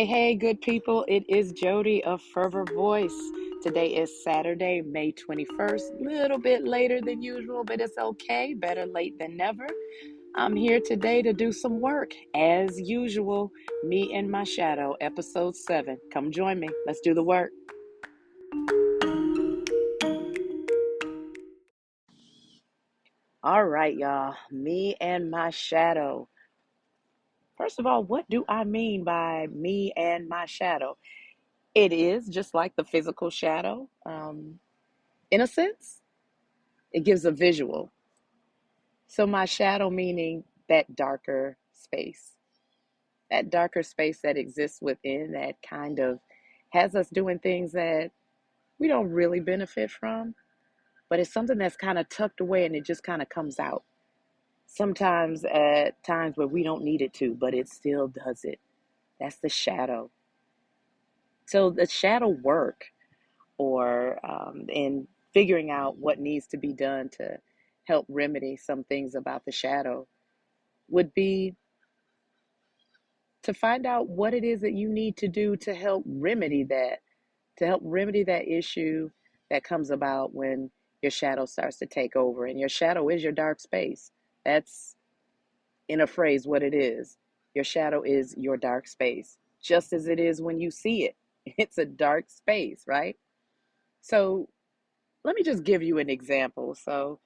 Hey, good people. It is Jody of Fervor Voice. Today is Saturday, May 21st. Little bit later than usual, but it's okay. Better late than never. I'm here today to do some work. As usual, Me and My Shadow, episode 7. Come join me. Let's do the work. All right, y'all. Me and My Shadow. First of all, what do I mean by me and my shadow? It is just like the physical shadow. In a sense, it gives a visual. So my shadow meaning that darker space that exists within that kind of has us doing things that we don't really benefit from, but it's something that's kind of tucked away and it just kind of comes out. Sometimes at times where we don't need it to, but it still does it. That's the shadow. So the shadow work or in figuring out what needs to be done to help remedy some things about the shadow would be to find out what it is that you need to do to help remedy that issue that comes about when your shadow starts to take over. And your shadow is your dark space. That's, in a phrase, what it is. Your shadow is your dark space, just as it is when you see it. It's a dark space, right? So let me just give you an example. So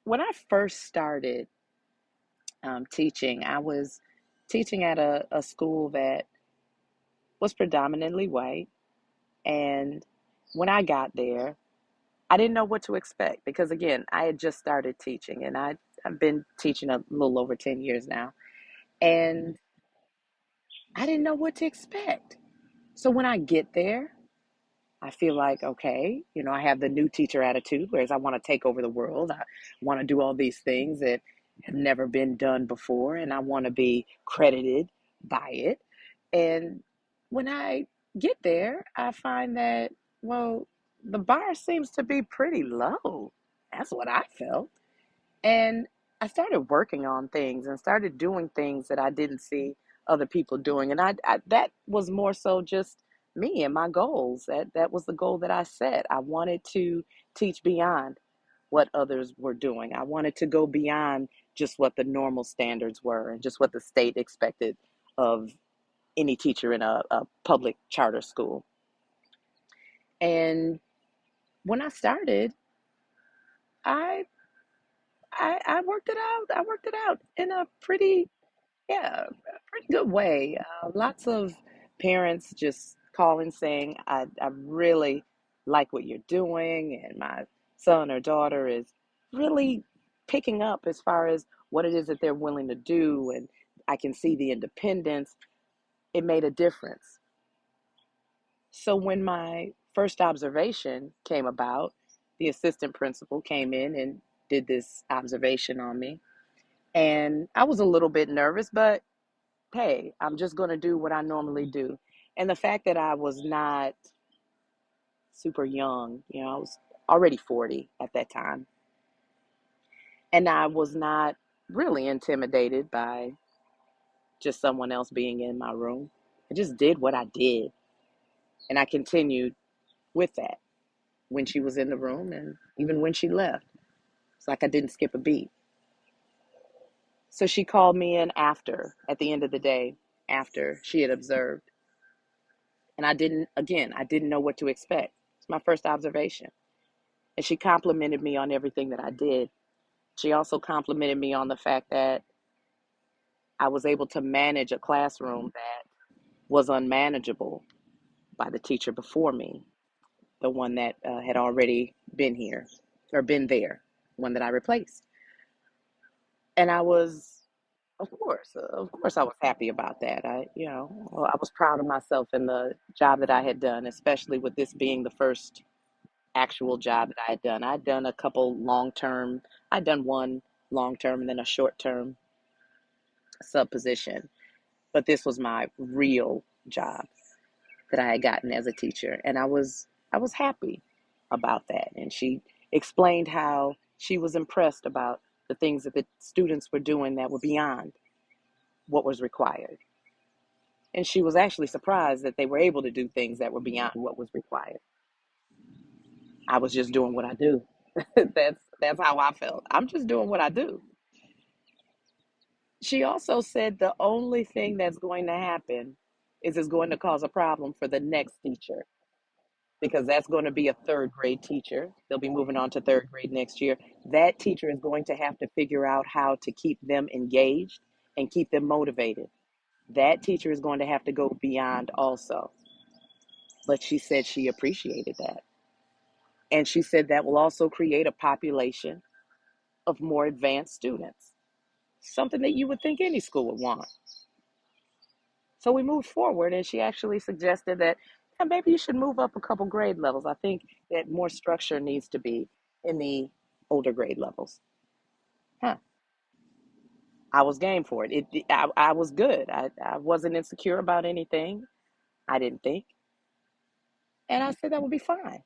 when I first started teaching, I was teaching at a school that was predominantly white. And when I got there, I didn't know what to expect because, again, I had just started teaching and I've been teaching a little over 10 years now. And I didn't know what to expect. So when I get there, I feel like, okay, I have the new teacher attitude, whereas I want to take over the world. I want to do all these things that have never been done before, and I want to be credited by it. And when I get there, I find that, well, the bar seems to be pretty low. That's what I felt. And I started working on things and started doing things that I didn't see other people doing. And I that was more so just me and my goals. That was the goal that I set. I wanted to teach beyond what others were doing. I wanted to go beyond just what the normal standards were and just what the state expected of any teacher in a public charter school. And when I started, I I worked it out. I worked it out in a pretty, yeah, a pretty good way. Lots of parents just calling saying, I really like what you're doing, and my son or daughter is really picking up as far as what it is that they're willing to do, and I can see the independence. It made a difference. So when my first observation came about, the assistant principal came in and did this observation on me. And I was a little bit nervous, but hey, I'm just going to do what I normally do. And the fact that I was not super young, I was already 40 at that time, and I was not really intimidated by just someone else being in my room. I just did what I did, and I continued with that when she was in the room and even when she left. It's like I didn't skip a beat. So she called me in at the end of the day, after she had observed. And I didn't know what to expect. It's my first observation. And she complimented me on everything that I did. She also complimented me on the fact that I was able to manage a classroom that was unmanageable by the teacher before me, the one that had already been here or been there, one that I replaced. And I was, of course, I was happy about that. Well, I was proud of myself and the job that I had done, especially with this being the first actual job that I had done. I'd done a couple long term, I'd done one long term and then a short term sub position, but this was my real job that I had gotten as a teacher, and I was happy about that. And she explained how she was impressed about the things that the students were doing that were beyond what was required. And she was actually surprised that they were able to do things that were beyond what was required. I was just doing what I do. That's how I felt. I'm just doing what I do. She also said the only thing that's going to happen is it's going to cause a problem for the next teacher, because that's going to be a third grade teacher. They'll be moving on to third grade next year. That teacher is going to have to figure out how to keep them engaged and keep them motivated. That teacher is going to have to go beyond also. But she said she appreciated that. And she said that will also create a population of more advanced students, something that you would think any school would want. So we moved forward, and she actually suggested that, yeah, maybe you should move up a couple grade levels. I think that more structure needs to be in the older grade levels. Huh. I was game for it. I was good. I wasn't insecure about anything, I didn't think. And I said that would be fine.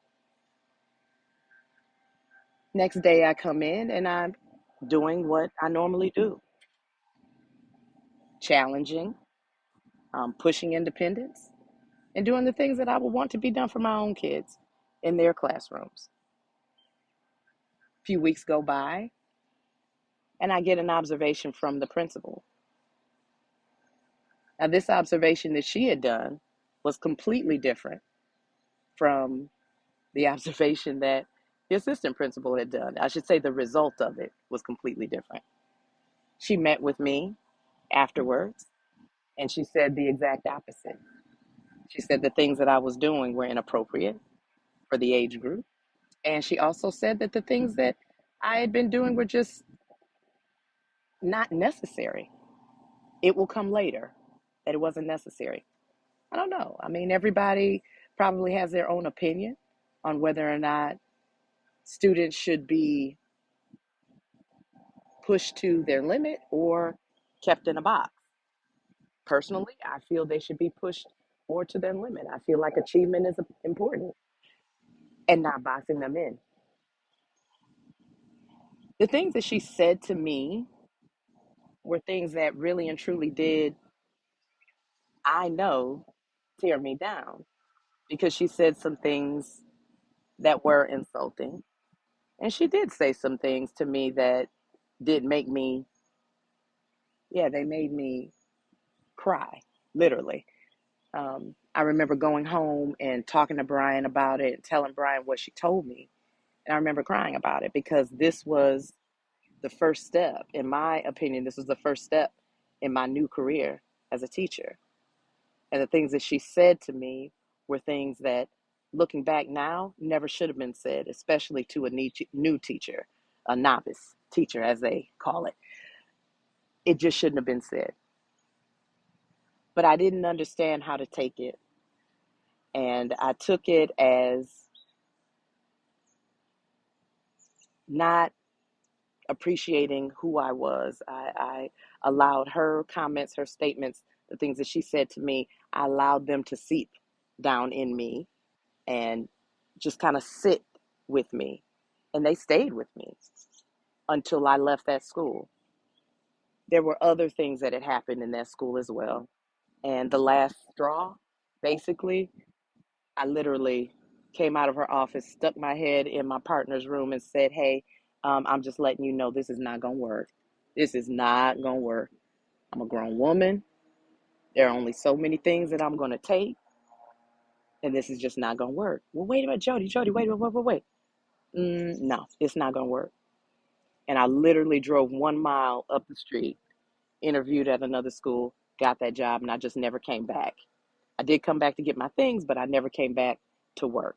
Next day, I come in and I'm doing what I normally do, challenging, pushing independence, and doing the things that I would want to be done for my own kids in their classrooms. A few weeks go by, and I get an observation from the principal. Now, this observation that she had done was completely different from the observation that the assistant principal had done. I should say the result of it was completely different. She met with me afterwards, and she said the exact opposite. She said the things that I was doing were inappropriate for the age group. And she also said that the things that I had been doing were just not necessary. It will come later, that it wasn't necessary. I don't know. I mean, everybody probably has their own opinion on whether or not students should be pushed to their limit or kept in a box. Personally, I feel they should be pushed more to their limit. I feel like achievement is important, and not boxing them in. The things that she said to me were things that really and truly did, I know, tear me down, because she said some things that were insulting. And she did say some things to me that did make me, yeah, they made me cry, literally. I remember going home and talking to Brian about it, and telling Brian what she told me. And I remember crying about it, because this was the first step. In my opinion, this was the first step in my new career as a teacher. And the things that she said to me were things that, looking back now, never should have been said, especially to a new teacher, a novice teacher, as they call it. It just shouldn't have been said. But I didn't understand how to take it. And I took it as not appreciating who I was. I allowed her comments, her statements, the things that she said to me, I allowed them to seep down in me and just kind of sit with me. And they stayed with me until I left that school. There were other things that had happened in that school as well. And the last straw, basically, I literally came out of her office, stuck my head in my partner's room, and said, hey, I'm just letting you know this is not going to work. This is not going to work. I'm a grown woman. There are only so many things that I'm going to take, and this is just not going to work. Well, wait a minute, Jody, wait. No, it's not going to work. And I literally drove 1 mile up the street, interviewed at another school, got that job, and I just never came back. I did come back to get my things, but I never came back to work.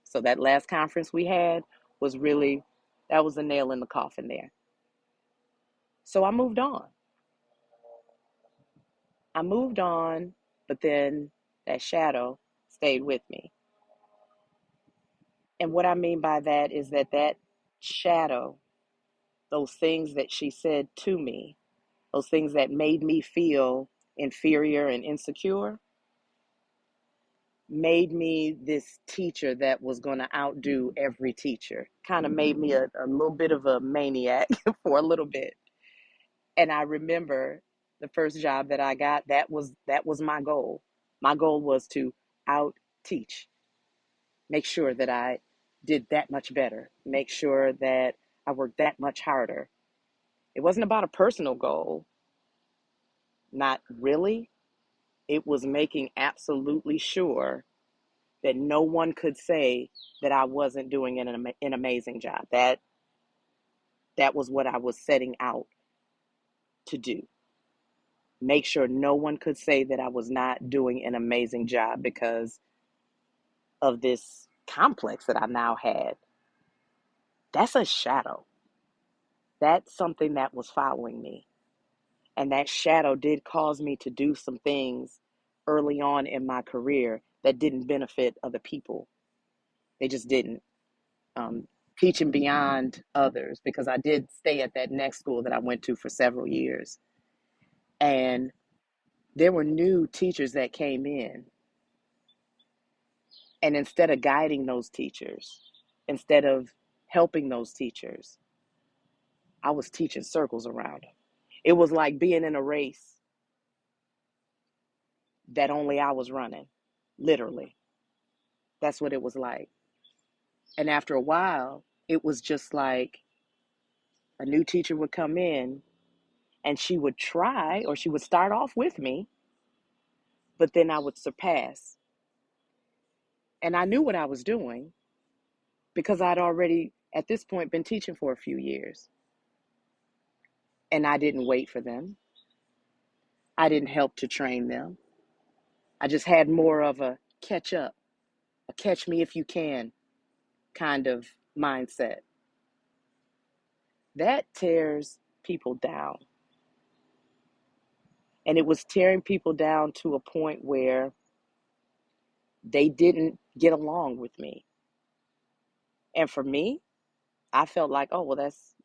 So that last conference we had was really, that was a nail in the coffin there. So I moved on. But then that shadow stayed with me. And what I mean by that is that that shadow, those things that she said to me, those things that made me feel inferior and insecure, made me this teacher that was going to outdo every teacher. Kind of made me a little bit of a maniac for a little bit. And I remember the first job that I got, that was my goal. My goal was to out teach, make sure that I did that much better, make sure that I worked that much harder. It wasn't about a personal goal, not really. It was making absolutely sure that no one could say that I wasn't doing an amazing job. That was what I was setting out to do. Make sure no one could say that I was not doing an amazing job because of this complex that I now had. That's a shadow. That's something that was following me. And that shadow did cause me to do some things early on in my career that didn't benefit other people. They just didn't. Um, Teaching beyond others, because I did stay at that next school that I went to for several years. And there were new teachers that came in. And instead of guiding those teachers, instead of helping those teachers, I was teaching circles around them. It was like being in a race that only I was running, literally. That's what it was like. And after a while, it was just like a new teacher would come in and she would try, or she would start off with me, but then I would surpass. And I knew what I was doing because I'd already, at this point, been teaching for a few years. And I didn't wait for them. I didn't help to train them. I just had more of a catch up, a catch me if you can kind of mindset. That tears people down. And it was tearing people down to a point where they didn't get along with me. And for me, I felt like, oh, well, that's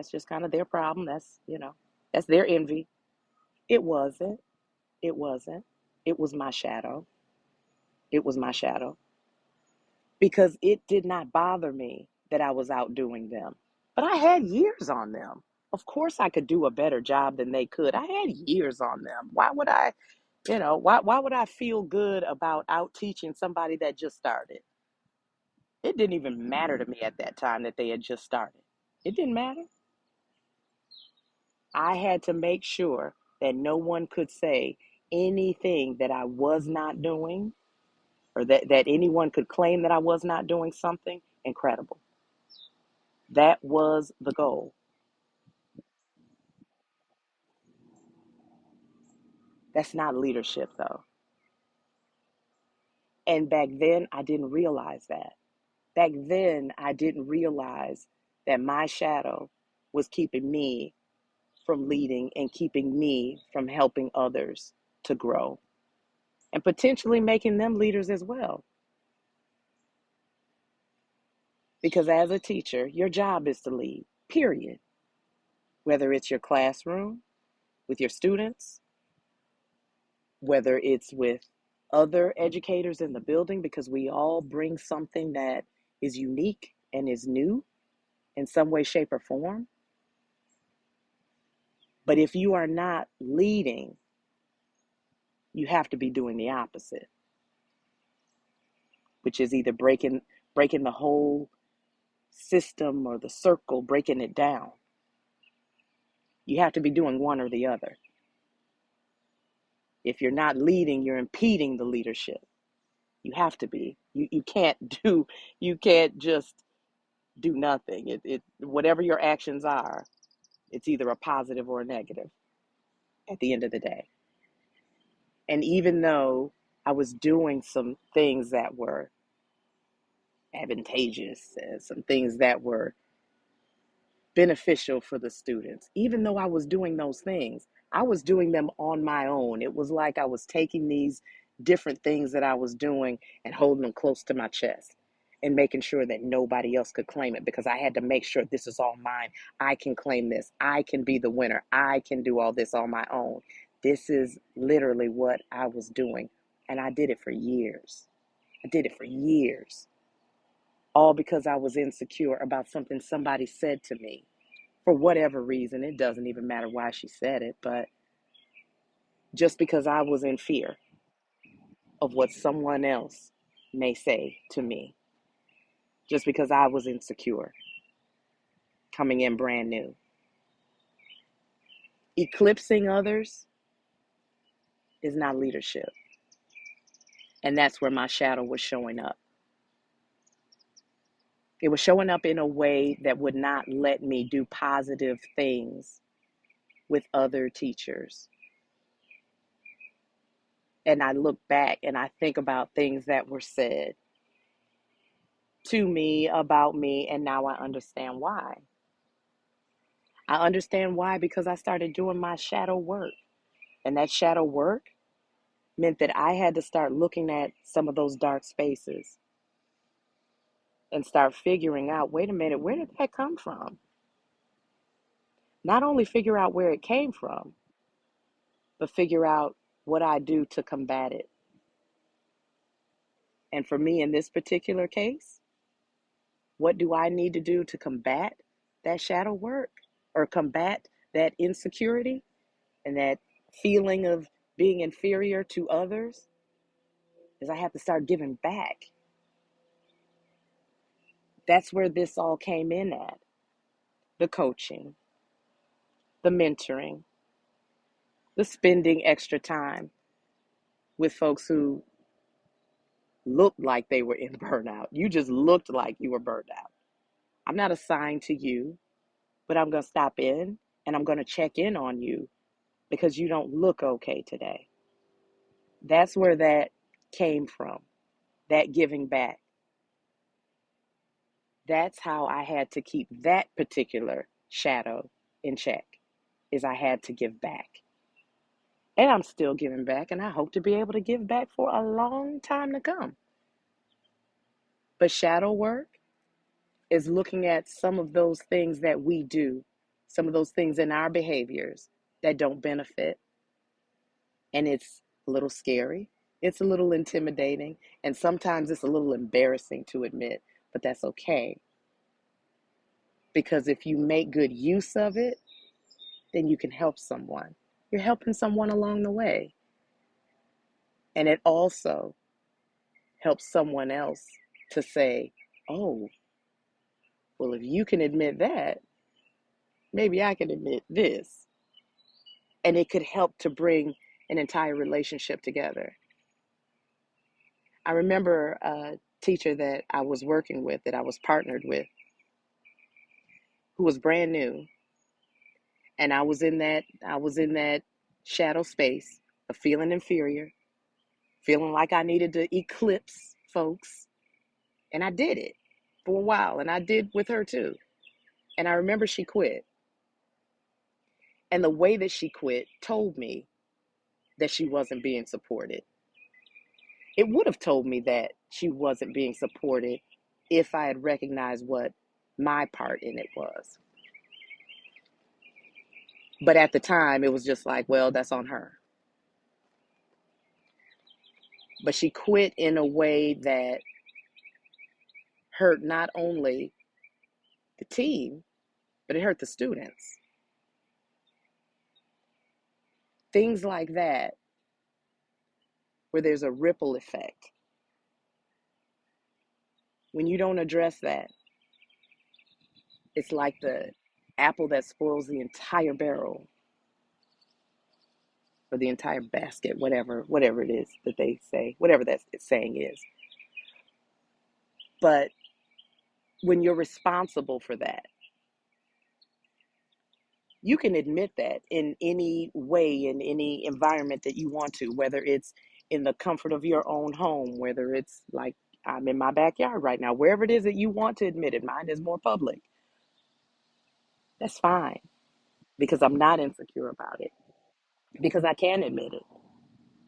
just kind of their problem. That's their envy. It wasn't. It wasn't. It was my shadow. It was my shadow. Because it did not bother me that I was outdoing them. But I had years on them. Of course I could do a better job than they could. I had years on them. Why would I feel good about out teaching somebody that just started? It didn't even matter to me at that time that they had just started. It didn't matter. I had to make sure that no one could say anything that I was not doing, or that anyone could claim that I was not doing something incredible. That was the goal. That's not leadership, though. And back then, I didn't realize that. Back then, I didn't realize that my shadow was keeping me from leading and keeping me from helping others to grow and potentially making them leaders as well. Because as a teacher, your job is to lead, period. Whether it's your classroom, with your students, whether it's with other educators in the building, because we all bring something that is unique and is new in some way, shape, or form. But if you are not leading, you have to be doing the opposite, which is either breaking the whole system or the circle, breaking it down. You have to be doing one or the other. If you're not leading, you're impeding the leadership. You have to be. You can't just do nothing. It whatever your actions are, it's either a positive or a negative at the end of the day. And even though I was doing some things that were advantageous, some things that were beneficial for the students. Even though I was doing those things, I was doing them on my own. It was like I was taking these different things that I was doing and holding them close to my chest and making sure that nobody else could claim it, because I had to make sure this is all mine. I can claim this. I can be the winner. I can do all this on my own. This is literally what I was doing. And I did it for years. I did it for years. All because I was insecure about something somebody said to me for whatever reason. It doesn't even matter why she said it, but just because I was in fear of what someone else may say to me, just because I was insecure coming in brand new. Eclipsing others is not leadership. And that's where my shadow was showing up. It was showing up in a way that would not let me do positive things with other teachers. And I look back and I think about things that were said to me, about me, and now I understand why. I understand why because I started doing my shadow work. And that shadow work meant that I had to start looking at some of those dark spaces and start figuring out, wait a minute, where did that come from? Not only figure out where it came from, but figure out what I do to combat it. And for me, in this particular case, what do I need to do to combat that shadow work or combat that insecurity and that feeling of being inferior to others? Is I have to start giving back. That's where this all came in at. The coaching, the mentoring, the spending extra time with folks who looked like they were in burnout. You just looked like you were burned out. I'm not assigned to you, but I'm going to stop in and I'm going to check in on you because you don't look okay today. That's where that came from, that giving back. That's how I had to keep that particular shadow in check, is I had to give back. And I'm still giving back, and I hope to be able to give back for a long time to come. But shadow work is looking at some of those things that we do, some of those things in our behaviors that don't benefit. And it's a little scary. It's a little intimidating. And sometimes it's a little embarrassing to admit, but that's okay. Because if you make good use of it, then you can help someone. You're helping someone along the way. And it also helps someone else to say, oh, well, if you can admit that, maybe I can admit this. And it could help to bring an entire relationship together. I remember a teacher that I was working with, that I was partnered with, who was brand new. And I was in that shadow space of feeling inferior, feeling like I needed to eclipse folks. And I did it for a while, and I did with her too. And I remember she quit. And the way that she quit told me that she wasn't being supported. It would have told me that she wasn't being supported if I had recognized what my part in it was. But at the time, it was just like, well, that's on her. But she quit in a way that hurt not only the team, but it hurt the students. Things like that, where there's a ripple effect. When you don't address that, it's like the apple that spoils the entire barrel or the entire basket, whatever it is that they say, whatever that saying is. But when you're responsible for that, you can admit that in any way, in any environment that you want to, whether it's in the comfort of your own home, whether it's like I'm in my backyard right now, wherever it is that you want to admit it. Mine is more public. That's fine because I'm not insecure about it, because I can admit it,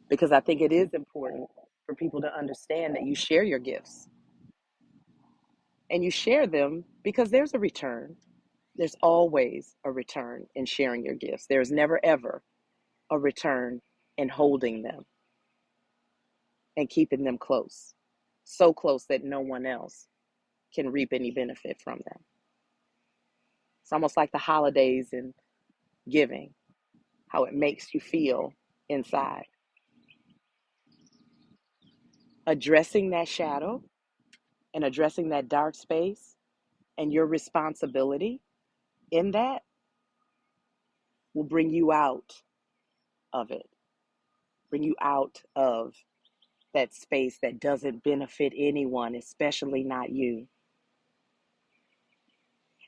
because I think it is important for people to understand that you share your gifts and you share them because there's a return. There's always a return in sharing your gifts. There's never, ever a return in holding them and keeping them close, so close that no one else can reap any benefit from them. It's almost like the holidays and giving, how it makes you feel inside. Addressing that shadow and addressing that dark space and your responsibility in that will bring you out of it, bring you out of that space that doesn't benefit anyone, especially not you.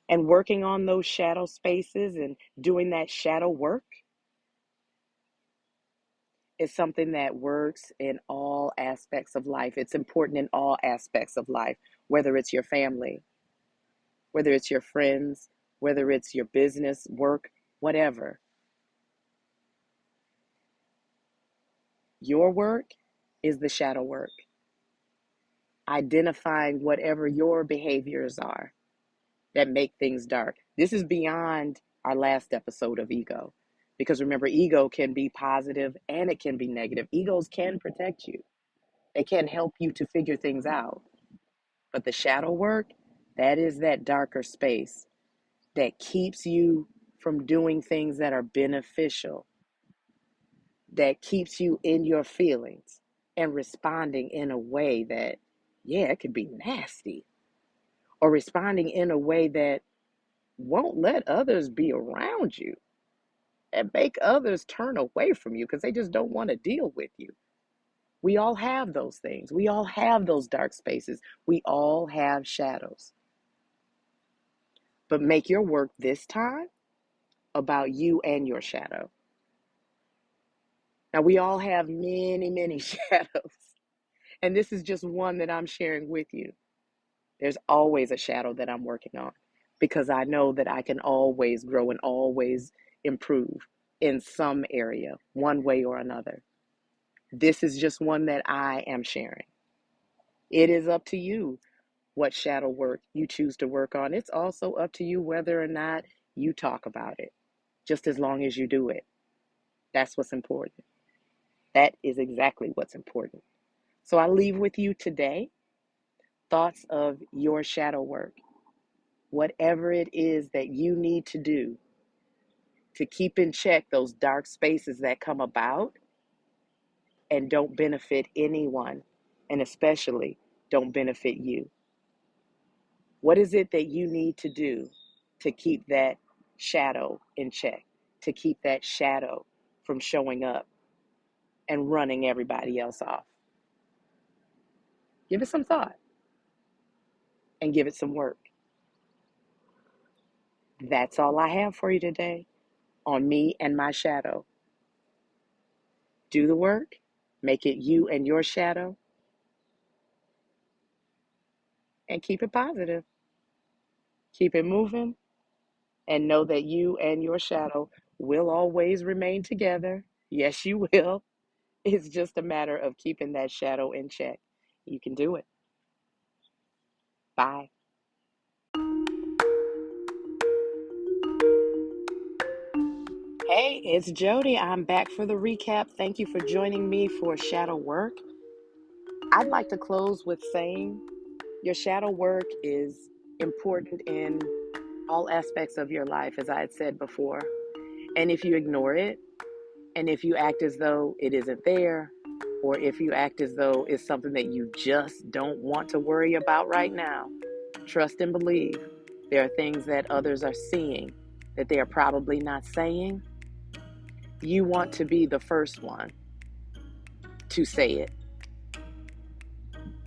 And working on those shadow spaces and doing that shadow work is something that works in all aspects of life. It's important in all aspects of life, whether it's your family, whether it's your friends, whether it's your business, work, whatever. Your work is the shadow work, identifying whatever your behaviors are that make things dark. This is beyond our last episode of ego. Because remember, ego can be positive and it can be negative. Egos can protect you. They can help you to figure things out. But the shadow work, that is that darker space that keeps you from doing things that are beneficial, that keeps you in your feelings and responding in a way that, yeah, it could be nasty, or responding in a way that won't let others be around you and make others turn away from you because they just don't want to deal with you. We all have those things. We all have those dark spaces. We all have shadows. But make your work this time about you and your shadow. Now, we all have many, many shadows. And this is just one that I'm sharing with you. There's always a shadow that I'm working on because I know that I can always grow and always improve in some area, one way or another. This is just one that I am sharing. It is up to you what shadow work you choose to work on. It's also up to you whether or not you talk about it, just as long as you do it. That's what's important. That is exactly what's important. So I leave with you today thoughts of your shadow work, whatever it is that you need to do to keep in check those dark spaces that come about and don't benefit anyone, and especially don't benefit you. What is it that you need to do to keep that shadow in check, to keep that shadow from showing up and running everybody else off? Give it some thought and give it some work. That's all I have for you today on me and my shadow. Do the work, make it you and your shadow, and keep it positive. Keep it moving, and know that you and your shadow will always remain together. Yes, you will. It's just a matter of keeping that shadow in check. You can do it. Bye. Hey, it's Jody. I'm back for the recap. Thank you for joining me for shadow work. I'd like to close with saying your shadow work is important in all aspects of your life, as I had said before. And if you ignore it, and if you act as though it isn't there, or if you act as though it's something that you just don't want to worry about right now, trust and believe there are things that others are seeing that they are probably not saying. You want to be the first one to say it.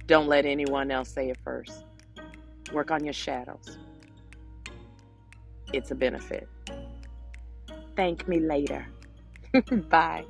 Don't let anyone else say it first. Work on your shadows. It's a benefit. Thank me later. Bye.